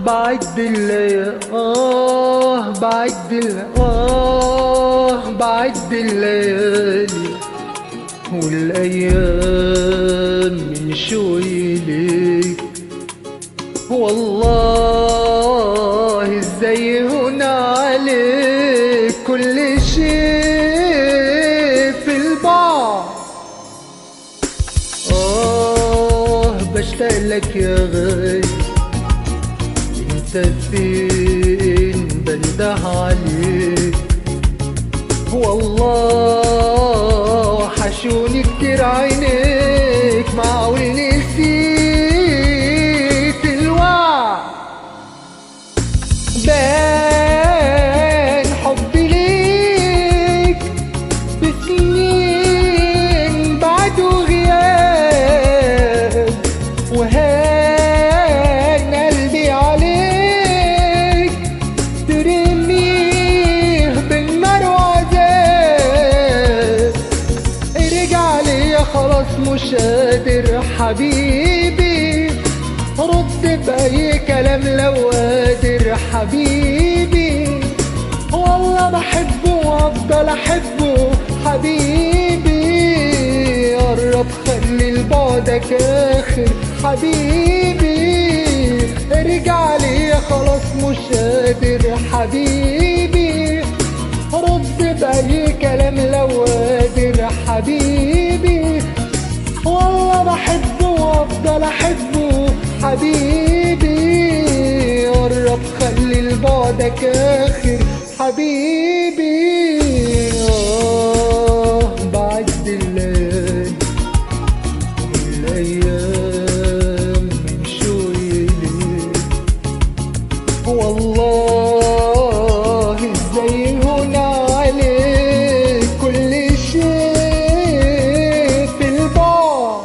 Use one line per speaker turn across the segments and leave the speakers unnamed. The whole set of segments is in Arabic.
بعد الليالي والايام من شوي ليك. والله ازاي هون عليك كل شي في البعض. بشتاق لك يا غالي، انت فين بنده عليك. والله حشوني كتير عينيك، معقول نسيت الوعد. بان حبي ليك بسنين بعد وغياب، وهان قلبي عليك ترميه بالنار وعذاب. ارجع لي خلاص مش قادر حبيبي، رد بأي كلام لو قادر حبيبي. والله بحبه وافضل احبه حبيبي، قرب خلي لبعدك اخر حبيبي. ارجع لي خلاص مش قادر حبيبي، رد بأي كلام لو قادر حبيبي. والله بحبه وافضل احبه حبيبي، قرب خلي لبعدك اخر حبيبي. بعد الليالي والايام من شوي ليك. والله ازاي هون عليك كل شي في البعد.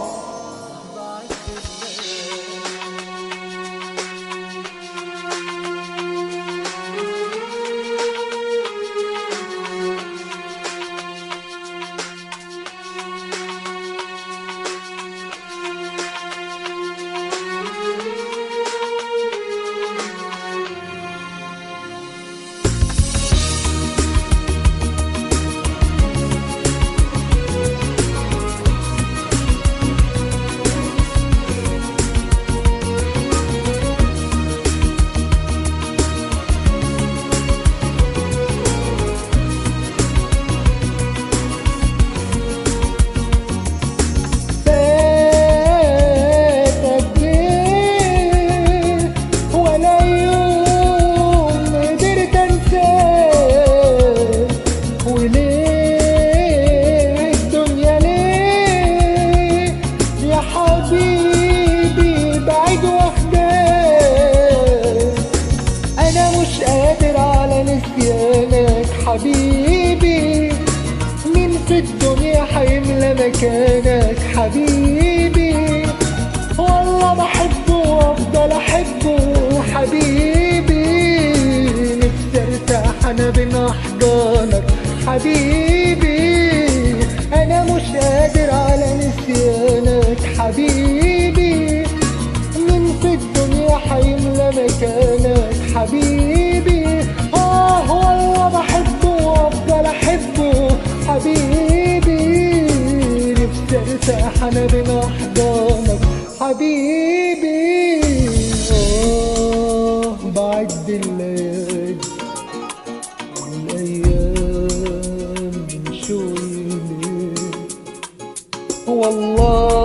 حبيبي بعيد وحدك، انا مش قادر على نسيانك حبيبي. مين في الدنيا حيملى مكانك حبيبي. والله بحبه وافضل احبه حبيبي، نفسي ارتاح انا بين احضانك حبيبي. انا مش قادر على نسيانك حبيبي. مين في الدنيا حيملى مكانك حبيبي. والله بحبه وافضل احبه حبيبي، نفسي ارتاح انا بين احضانك حبيبي. بعد الليالي والايام من شوي ليك. والله